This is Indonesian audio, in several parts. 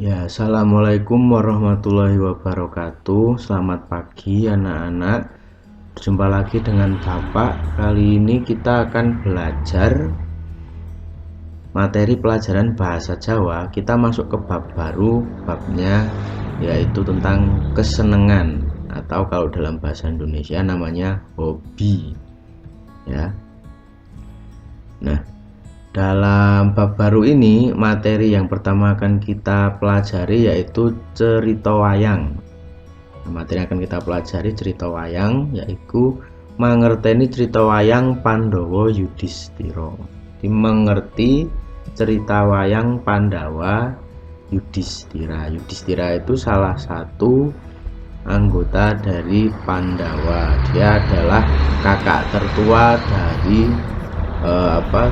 Ya, assalamualaikum warahmatullahi wabarakatuh. Selamat pagi anak-anak. Jumpa lagi dengan Bapak. Kali ini kita akan belajar materi pelajaran bahasa Jawa. Kita masuk ke bab baru, babnya yaitu tentang kesenangan, atau kalau dalam bahasa Indonesia namanya hobi. Ya. Nah, dalam bab baru ini, materi yang pertama akan kita pelajari yaitu cerita wayang. Materi yang akan kita pelajari cerita wayang, yaitu mengerteni cerita wayang Pandhawa Yudhistira. Mengerti cerita wayang Pandhawa Yudhistira. Yudhistira itu salah satu anggota dari Pandhawa. Dia adalah kakak tertua dari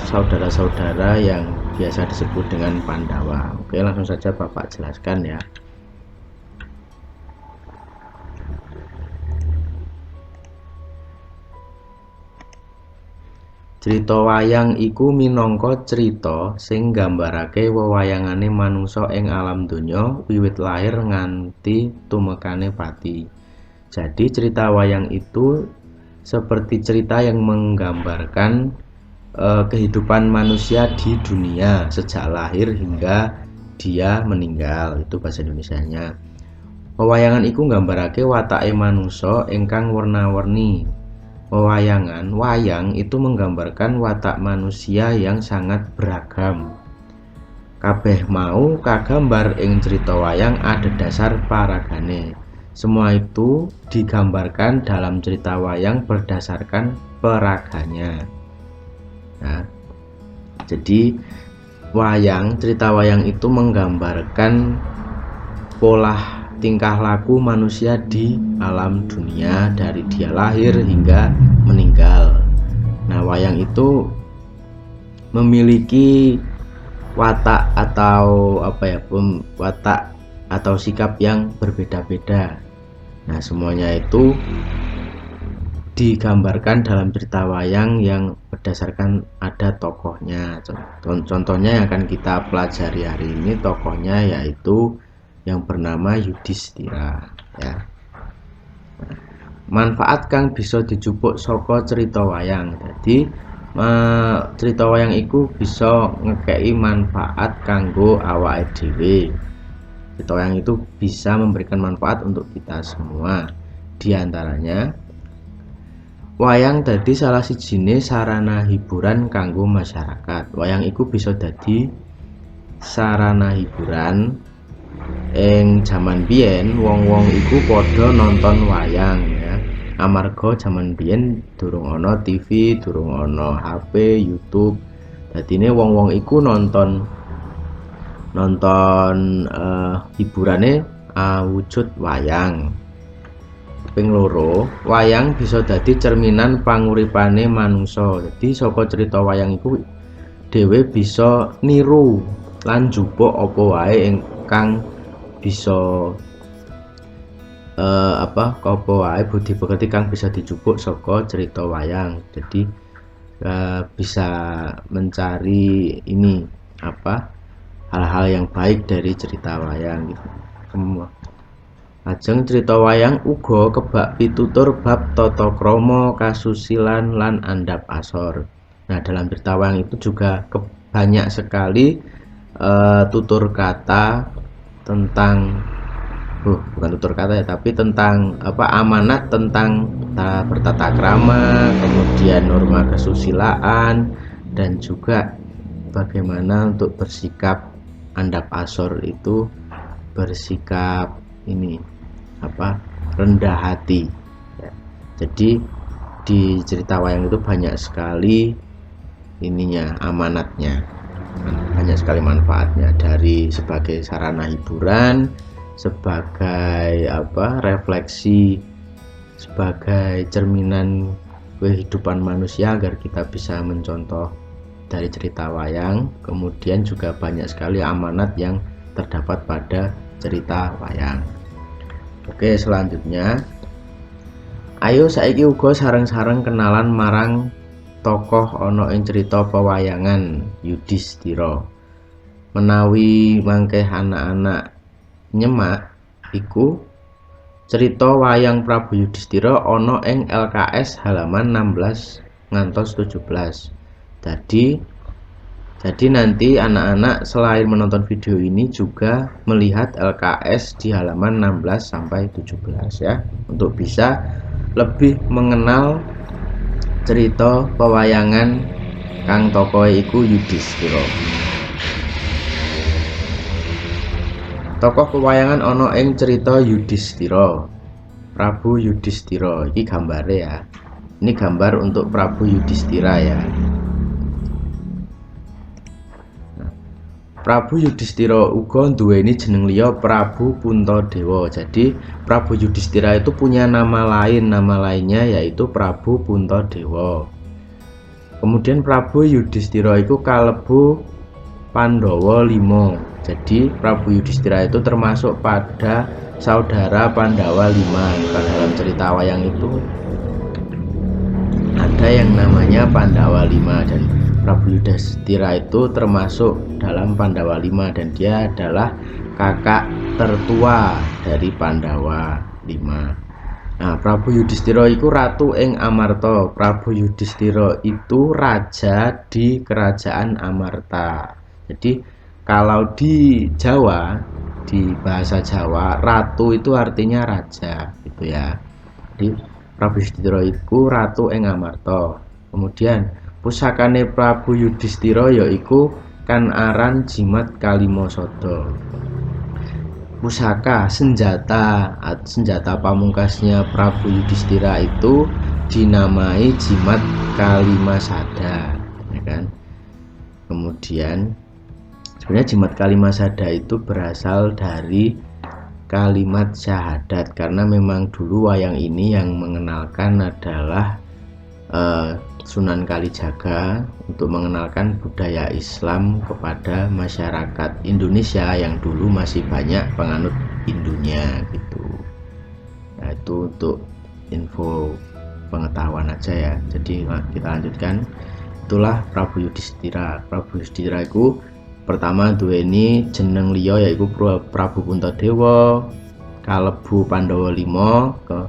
saudara-saudara yang biasa disebut dengan Pandhawa. Oke, langsung saja Bapak jelaskan ya. Cerita wayang iku minangka cerita sing nggambarake wewayangane manungsa ing alam donya wiwit lair nganti tumekane pati. Jadi cerita wayang itu seperti cerita yang menggambarkan kehidupan manusia di dunia sejak lahir hingga dia meninggal. Itu bahasa Indonesianya. Wewayangan iku nggambarake watake manungsa ingkang werna-werni. Wewayangan, wayang itu menggambarkan watak manusia yang sangat beragam. Kabeh mau kagambar ing cerita wayang adhedhasar paragane. Semua itu digambarkan dalam cerita wayang berdasarkan peraganya. Nah, jadi cerita wayang itu menggambarkan pola tingkah laku manusia di alam dunia dari dia lahir hingga meninggal. Nah, wayang itu memiliki watak atau sikap yang berbeda-beda. Nah, semuanya itu digambarkan dalam cerita wayang yang berdasarkan ada tokohnya. Contohnya yang akan kita pelajari hari ini, tokohnya yaitu yang bernama Yudhistira ya. Manfaat kang bisa dijupuk saka cerita wayang. Jadi cerita wayang iku bisa ngekei manfaat kanggo awake dhewe. Cerita wayang itu bisa memberikan manfaat untuk kita semua. Di antaranya wayang dadi salah sijine sarana hiburan kanggo masyarakat. Wayang iku bisa dadi sarana hiburan ing jaman biyen. Wong-wong iku padha nonton wayang ya. Amarga jaman biyen durung ana TV, durung ana HP, YouTube. Dadine wong-wong iku nonton hiburane awujud wayang. Ping loro, wayang bisa dadi cerminan panguripane manungsa. Jadi saka cerita wayang iku dhewe bisa niru lan njupuk apa wae ingkang bisa apa wae budi pekerti kang bisa dijupuk saka cerita wayang. Jadi bisa mencari hal-hal yang baik dari cerita wayang gitu. Semua Ajeng cerita wayang uga kebak pitutur bab tata krama, kasusilan lan andhap asor. Nah, dalam cerita wayang itu juga banyak sekali tutur kata tentang bukan tutur kata ya, tapi tentang amanat tentang bertata krama, kemudian norma kesusilaan, dan juga bagaimana untuk bersikap andhap asor itu bersikap rendah hati ya. Jadi di cerita wayang itu banyak sekali amanatnya, banyak sekali manfaatnya, dari sebagai sarana hiburan, sebagai refleksi, sebagai cerminan kehidupan manusia agar kita bisa mencontoh dari cerita wayang. Kemudian juga banyak sekali amanat yang terdapat pada cerita wayang. Oke, selanjutnya ayo saiki uga sareng-sareng kenalan marang tokoh ana ing cerita pewayangan Yudhistira. Menawi mangke anak-anak nyemak iku cerita wayang Prabu Yudhistira ana ing LKS halaman 16 ngantos 17. Jadi nanti anak-anak selain menonton video ini juga melihat LKS di halaman 16 sampai 17 ya, untuk bisa lebih mengenal cerita pewayangan kang tokohe iku Yudhistira. Tokoh pewayangan ana ing cerita Yudhistira. Prabu Yudhistira iki gambare ya. Ini gambar untuk Prabu Yudhistira ya. Prabu Yudhistira uga duweni jeneng liya Prabu Puntadewa. Jadi Prabu Yudhistira itu punya nama lain, nama lainnya yaitu Prabu Puntadewa. Kemudian Prabu Yudhistira itu kalebu Pandhawa 5. Jadi Prabu Yudhistira itu termasuk pada saudara Pandawa 5. Dalam cerita wayang itu ada yang namanya Pandawa 5 dan Prabu Yudhistira itu termasuk dalam Pandawa 5 dan dia adalah kakak tertua dari Pandawa 5. Nah, Prabu Yudhistira itu ratu ing Amarta. Prabu Yudhistira itu raja di kerajaan Amarta. Jadi kalau di Jawa, di bahasa Jawa, ratu itu artinya raja gitu ya. Jadi Prabu Yudhistira itu ratu ing Amarta. Kemudian pusakane Prabu Yudhistira yaiku kan aran jimat Kalimasada. Pusaka senjata pamungkasnya Prabu Yudhistira itu dinamai jimat Kalimasada, ya kan? Kemudian sebenarnya jimat Kalimasada itu berasal dari kalimat syahadat, karena memang dulu wayang ini yang mengenalkan adalah Sunan Kalijaga untuk mengenalkan budaya Islam kepada masyarakat Indonesia yang dulu masih banyak penganut Hindunya gitu. Nah, itu untuk info pengetahuan aja ya. Jadi kita lanjutkan. Itulah Prabu Yudhistira. Prabu Yudhistira itu pertama duweni jeneng liya yaiku Prabu Puntadewa, kalebu Pandhawa 5. Ke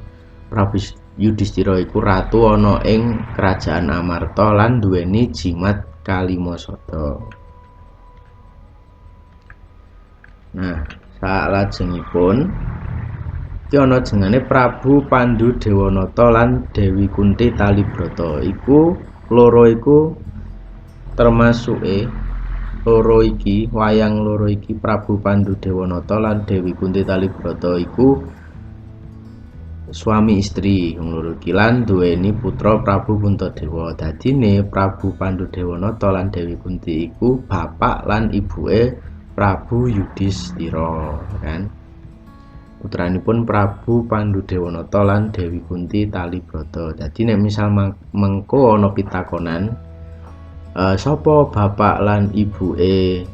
Prabu Yudhistira iku ratu ana ing kerajaan Amarta lan duweni jimat Kalimasada. Nah, salajengipun iki ana jenenge Prabu Pandudewanata lan Dewi Kunti Talibrata. Iku loro iku termasuke loro iki, wayang loro iki Prabu Pandudewanata lan Dewi Kunti Talibrata iku suami istri loro iki lan duweni putra Prabu Puntadewa. Dadine Prabu Pandudewanata lan Dewi Kunti iku bapak lan ibuke Prabu Yudhistira, kan? Putranipun Prabu Pandudewanata lan Dewi Kunti Talibrata. Dadi nek misal mengko ana pitakonan sapa bapak lan ibuke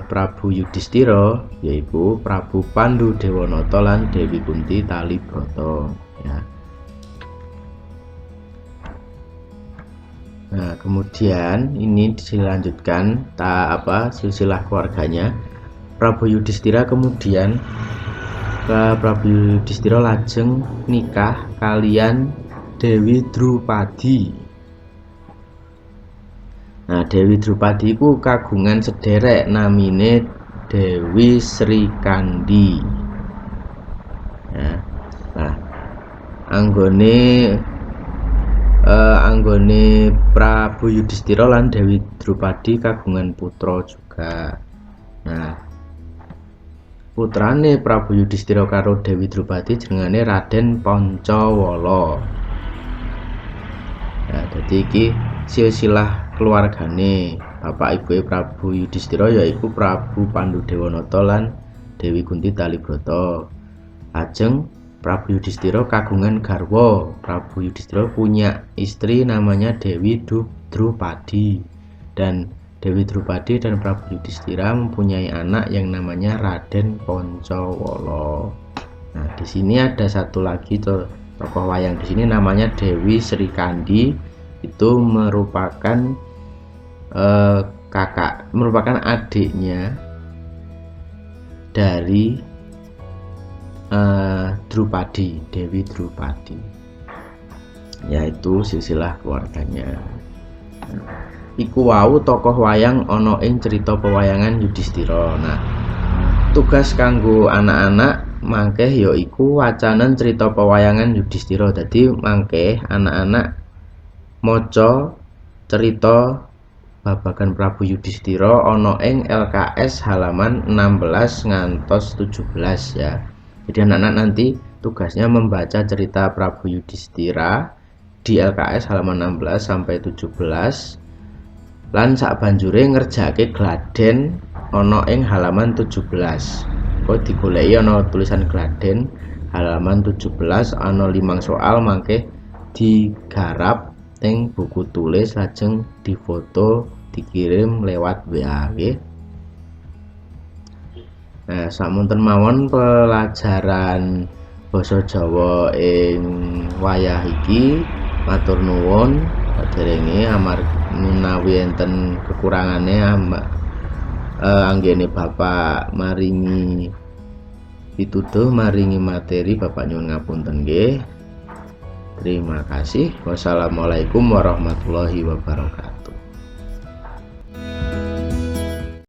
Prabu Yudhistira, yaitu Prabu Pandudewanata lan Dewi Kunti Talibrata ya. Nah, kemudian ini dilanjutkan silsilah keluarganya. Prabu Yudhistira kemudian Prabu Yudhistira lajeng nikah kalian Dewi Drupadi. Nah, Dewi Drupadi iku kagungan sederek namine Dewi Srikandi. Ya. Nah, anggone Prabu Yudhistira lan Dewi Drupadi kagungan putra juga. Nah, putrane Prabu Yudhistira karo Dewi Drupadi jenengane Raden Pancawala. Ya, dadi iki silsilah keluargane bapak ibu Prabu Yudhistira yaiku Prabu Pandudewanata lan Dewi Kunti Talibrata. Ajeng Prabu Yudhistira kagungan garwa. Prabu Yudhistira punya istri namanya Dewi Drupadi, dan Dewi Drupadi dan Prabu Yudhistira mempunyai anak yang namanya Raden Pancawala. Nah, di sini ada satu lagi tokoh wayang di sini namanya Dewi Srikandi. Itu merupakan merupakan adiknya dari Drupadi, Dewi Drupadi, yaitu silsilah keluarganya. Iku wau tokoh wayang ana ing cerita pewayangan Yudhistira. Nah, tugas kanggo anak-anak mangkeh yaiku wacanen cerita pewayangan Yudhistira. Dadi mangkeh anak-anak maca cerita babagan Prabu Yudhistira ana ing LKS halaman 16 ngantos 17 ya. Jadi anak-anak nanti tugasnya membaca cerita Prabu Yudhistira di LKS halaman 16 sampai 17 lan sak banjure ngerjake gladen ana ing halaman 17. Kok digoleki ana tulisan gladen halaman 17 ana 5 soal mangke digarap ing buku tulis lajeng difoto dikirim lewat WA nggih. Nah, samunten mawon pelajaran basa Jawa ing wayah iki. Matur nuwun saderenge menawi enten kekurangane anggene Bapak maringi pituduh maringi materi Bapak nyuwun ngapunten nggih. Terima kasih. Wassalamualaikum warahmatullahi wabarakatuh.